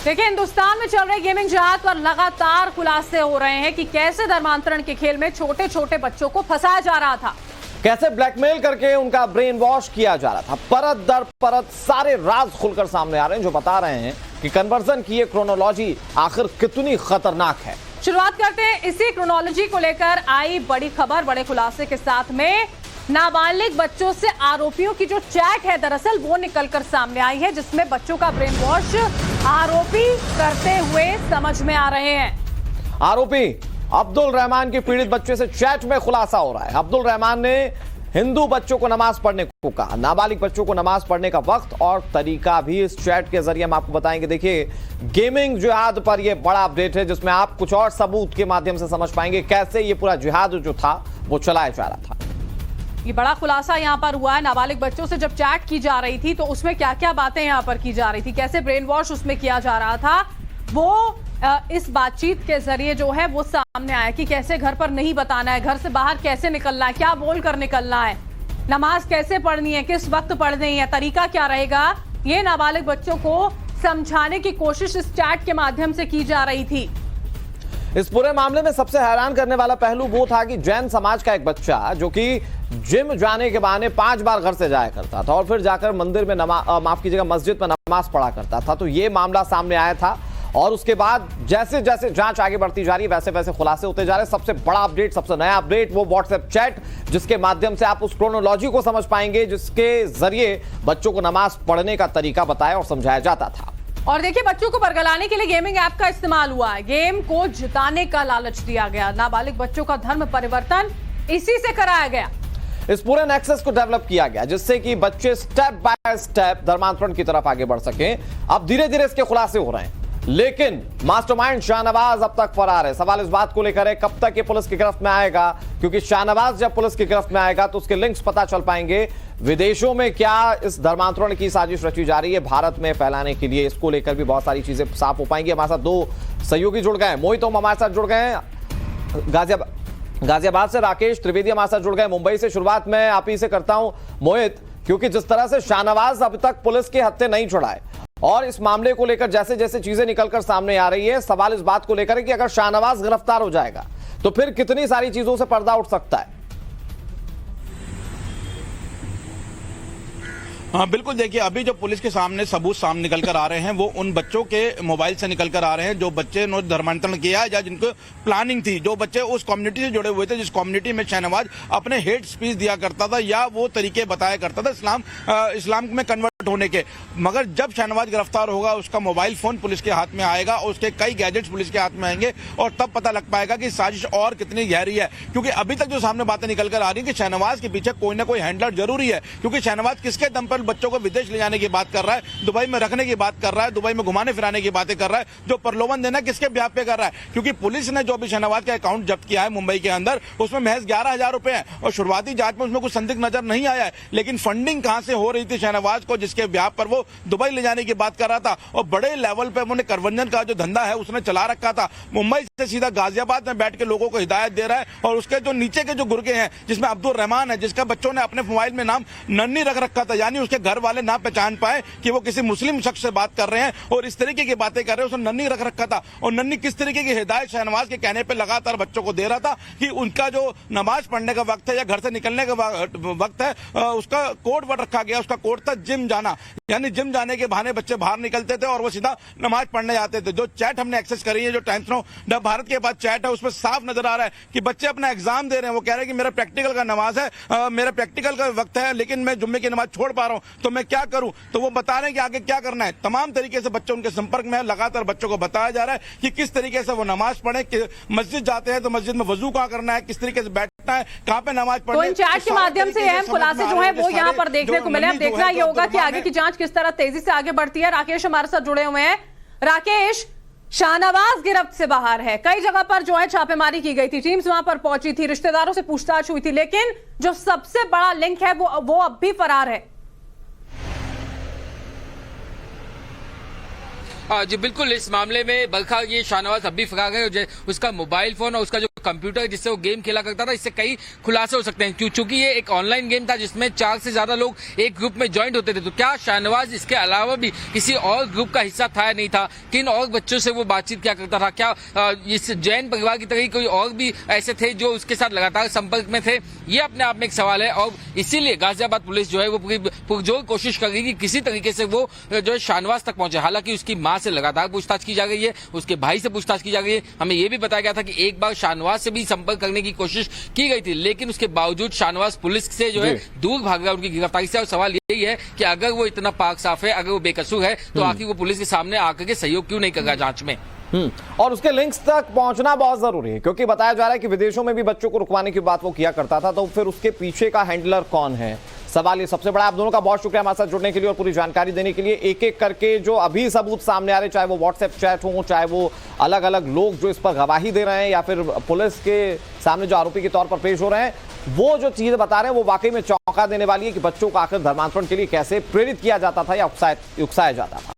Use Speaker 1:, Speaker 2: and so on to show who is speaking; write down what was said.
Speaker 1: देखिए, हिंदुस्तान में चल रहे गेमिंग जिहाद पर लगातार खुलासे हो रहे हैं कि कैसे धर्मांतरण के खेल में छोटे छोटे बच्चों को फंसाया जा रहा था,
Speaker 2: कैसे ब्लैकमेल करके उनका ब्रेन वॉश किया जा रहा था। परत दर परत सारे राज खुलकर सामने आ रहे हैं, जो बता रहे हैं कि कन्वर्जन की ये क्रोनोलॉजी आखिर कितनी खतरनाक है।
Speaker 1: शुरुआत करते हैं इसी क्रोनोलॉजी को लेकर आई बड़ी खबर, बड़े खुलासे के साथ में नाबालिग बच्चों से आरोपियों की जो चैट है दरअसल वो निकलकर सामने आई है, जिसमें बच्चों का ब्रेन वॉश आरोपी करते हुए समझ में आ रहे हैं।
Speaker 2: आरोपी अब्दुल रहमान की पीड़ित बच्चे से चैट में खुलासा हो रहा है। अब्दुल रहमान ने हिंदू बच्चों को नमाज पढ़ने को कहा, नाबालिग बच्चों को नमाज पढ़ने का वक्त और तरीका भी इस चैट के जरिए हम आपको बताएंगे। देखिए, गेमिंग जिहाद पर यह बड़ा अपडेट है, जिसमें आप कुछ और सबूत के माध्यम से समझ पाएंगे कैसे ये पूरा जिहाद जो था वो चलाया जा रहा था।
Speaker 1: ये बड़ा खुलासा यहाँ पर हुआ है। नाबालिग बच्चों से जब चैट की जा रही थी तो उसमें क्या क्या बातें यहाँ पर की जा रही थी, कैसे ब्रेन वॉश उसमें किया जा रहा था, वो इस बातचीत के जरिए जो है वो सामने आया कि कैसे घर पर नहीं बताना है, घर से बाहर कैसे निकलना है, क्या बोल कर निकलना है, नमाज कैसे पढ़नी है, किस वक्त पढ़नी है, तरीका क्या रहेगा। ये नाबालिग बच्चों को समझाने की कोशिश इस चैट के माध्यम से की जा रही थी।
Speaker 2: इस पूरे मामले में सबसे हैरान करने वाला पहलू वो था कि जैन समाज का एक बच्चा जो कि जिम जाने के बहाने 5 बार घर से जाया करता था और फिर जाकर मंदिर में माफ कीजिएगा मस्जिद में नमाज पढ़ा करता था, तो ये मामला सामने आया था। और उसके बाद जैसे जैसे जांच आगे बढ़ती जा रही है वैसे वैसे खुलासे होते जा रहे हैं। सबसे बड़ा अपडेट, सबसे नया अपडेट वो व्हाट्सएप चैट, जिसके माध्यम से आप उस क्रोनोलॉजी को समझ पाएंगे जिसके जरिए बच्चों को नमाज पढ़ने का तरीका बताया और समझाया जाता था।
Speaker 1: और देखिए, बच्चों को बरगलाने के लिए गेमिंग ऐप का इस्तेमाल हुआ है, गेम को जिताने का लालच दिया गया, नाबालिग बच्चों का धर्म परिवर्तन इसी से कराया गया।
Speaker 2: इस पूरे नेक्सस को डेवलप किया गया जिससे कि बच्चे स्टेप बाय स्टेप धर्मांतरण की तरफ आगे बढ़ सकें। अब धीरे धीरे इसके खुलासे हो रहे हैं, लेकिन मास्टरमाइंड शाहनवाज अब तक फरार है। सवाल इस बात को लेकर है कब तक ये पुलिस की गिरफ्त में आएगा, क्योंकि शाहनवाज जब पुलिस की गिरफ्त में आएगा तो उसके लिंक्स पता चल पाएंगे। विदेशों में क्या इस धर्मांतरण की साजिश रची जा रही है भारत में फैलाने के लिए, इसको लेकर भी बहुत सारी चीजें साफ हो पाएंगी। हमारे साथ 2 सहयोगी जुड़ गए हैं। मोहित ओम हमारे साथ जुड़ गए हैं गाजियाबाद से, राकेश त्रिवेदी हमारे साथ जुड़ गए मुंबई से। शुरुआत मैं आप ही से करता हूं मोहित, क्योंकि जिस तरह से शाहनवाज अब तक पुलिस के हत्थे नहीं छुड़ाए और इस मामले को लेकर जैसे जैसे चीजें निकलकर सामने आ रही है, सवाल इस बात को लेकर है कि अगर शाहनवाज गिरफ्तार हो जाएगा तो फिर कितनी सारी चीजों से पर्दा उठ सकता है।
Speaker 3: हाँ बिल्कुल, देखिए अभी जो पुलिस के सामने सबूत सामने निकल कर आ रहे हैं वो उन बच्चों के मोबाइल से निकल कर आ रहे हैं जो बच्चे ने धर्मांतरण किया या जिनको प्लानिंग थी, जो बच्चे उस कम्युनिटी से जुड़े हुए थे जिस कम्युनिटी में शाहनवाज अपने हेट स्पीच दिया करता था या वो तरीके बताया करता था इस्लाम में कन्वर्ट होने के। मगर जब शाहनवाज गिरफ्तार होगा उसका मोबाइल फोन पुलिस के हाथ में आएगा और उसके कई गैजेट्स पुलिस के हाथ में आएंगे और तब पता लग पाएगा कि साजिश और कितनी गहरी है। क्योंकि अभी तक जो सामने बातें निकल कर आ रही है कि शाहनवाज के पीछे कोई ना कोई हैंडलर जरूरी है, क्योंकि शाहनवाज किसके दम पर बच्चों को विदेश ले जाने की बात कर रहा है, दुबई में रखने की बात कर रहा है, दुबई में घुमाने फिराने की बातें कर रहा है, जो प्रलोभन देना किसके ब्याह पे कर रहा है। क्योंकि पुलिस ने जो भी शाहनवाज का अकाउंट जब्त किया है मुंबई के अंदर उसमें महज 11,000 रुपए है और शुरुआती जांच में उसमें कुछ संदिग्ध नजर नहीं आया है, लेकिन फंडिंग कहां से हो रही थी शाहनवाज को जिसके ब्याह पर वो दुबई ले जाने की बात कर रहा था और बड़े लेवल पे उन्होंने करवंजन का जो धंधा है उसने चला रखा था। मुंबई से सीधा गाजियाबाद में बैठ के लोगों को हिदायत दे रहा है और उसके जो नीचे के जो गुर्गे हैं जिसमें अब्दुल रहमान है जिसका बच्चों ने अपने मोबाइल में नाम नन्नी रख रखा था, यानी उसके घर वाले ना पहचान पाए कि वो किसी मुस्लिम शख्स से बात कर रहे हैं और इस तरीके की बातें कर रहे हैं। उसने नन्नी रख रखा था और नन्नी किस तरीके की हिदायत शाहनवाज के कहने पर लगातार बच्चों को दे रहा था कि उनका जो नमाज पढ़ने का वक्त है या घर से निकलने का वक्त है उसका कोड वर्ड रखा गया। उसका कोड था जिम जाना, यानी जिम जाने के बहाने बच्चे बाहर निकलते थे और वो सीधा नमाज पढ़ने जाते थे। जो चैट हमने एक्सेस करी है, जो टाइम्स नाउ भारत के पास चैट है, उसमें साफ नजर आ रहा है कि बच्चे अपना एग्जाम दे रहे हैं। वो कह रहे हैं कि मेरा प्रैक्टिकल का नमाज है, मेरा प्रैक्टिकल का वक्त है, लेकिन मैं जुम्मे की नमाज छोड़ पा रहा हूं, तो मैं क्या करूं। तो वो बता रहे हैं कि आगे क्या करना है। तमाम तरीके से बच्चे उनके संपर्क में है, लगातार बच्चों को बताया जा रहा है कि किस तरीके से वो नमाज पढ़े, मस्जिद जाते हैं तो मस्जिद में वजू कहां करना है, किस तरीके से बैठना है, कहां पे नमाज पढ़ना है।
Speaker 1: तो इन चैट के माध्यम से अहम खुलासे जो है वो यहाँ पर देखने को मिले। अब देखना ये होगा कि आगे की जांच किस तरह तेजी से आगे बढ़ती है। राकेश हमारे साथ जुड़े हुए हैं। राकेश, शाहनवाज गिरफ्त से बाहर है, कई जगह पर जो है छापेमारी की गई थी, टीम्स वहां पर पहुंची थी, रिश्तेदारों से पूछताछ हुई थी, लेकिन जो सबसे बड़ा लिंक है वो अब भी फरार है।
Speaker 4: जी बिल्कुल, इस मामले में बल्कि ये शाहनवाज अब भी फरार है। उसका मोबाइल फोन और उसका जो कंप्यूटर जिससे वो गेम खेला करता था, इससे कई खुलासे हो सकते हैं क्योंकि ये एक ऑनलाइन गेम था जिसमें 4 से ज्यादा लोग एक ग्रुप में ज्वाइंट होते थे। तो क्या शाहनवाज इसके अलावा भी किसी और ग्रुप का हिस्सा था या नहीं था, किन और बच्चों से वो बातचीत क्या करता था, क्या इस जैन परिवार की तरह कोई और भी ऐसे थे जो उसके साथ लगातार संपर्क में थे, ये अपने आप में एक सवाल है। और इसीलिए गाजियाबाद पुलिस जो है वो पूरी पुरजोर कोशिश कर रही है कि किसी तरीके से वो जो है शाहनवाज तक पहुंचे। हालांकि उसकी मां से लगातार पूछताछ की जा रही है, उसके भाई से पूछताछ की जा रही है। हमें यह भी बताया गया था कि एक बार शाहनवाज से भी संपर्क करने की कोशिश की गई थी, लेकिन उसके बावजूद शाहनवाज पुलिस से जो है दूर भाग गया उनकी गिरफ्तारी से। और सवाल यही है कि अगर वो इतना पाक साफ है, अगर वो बेकसूर है, तो आखिर वो पुलिस के सामने आकर के सहयोग क्यों नहीं कर रहा जांच में।
Speaker 2: और उसके लिंक्स तक पहुंचना बहुत जरूरी है, क्योंकि बताया जा रहा है कि विदेशों में भी बच्चों को रुकवाने की बात वो किया करता था। तो फिर उसके पीछे का हैंडलर कौन है, सवाल ये सबसे बड़ा। आप दोनों का बहुत शुक्रिया हमारे साथ जुड़ने के लिए और पूरी जानकारी देने के लिए। एक एक करके जो अभी सबूत सामने आ रहे, चाहे वो व्हाट्सएप चैट हो, चाहे वो अलग अलग लोग जो इस पर गवाही दे रहे हैं, या फिर पुलिस के सामने जो आरोपी के तौर पर पेश हो रहे हैं, वो जो चीजें बता रहे हैं वो वाकई में चौंका देने वाली है कि बच्चों को आखिर धर्मांतरण के लिए कैसे प्रेरित किया जाता था या उकसाया जाता था।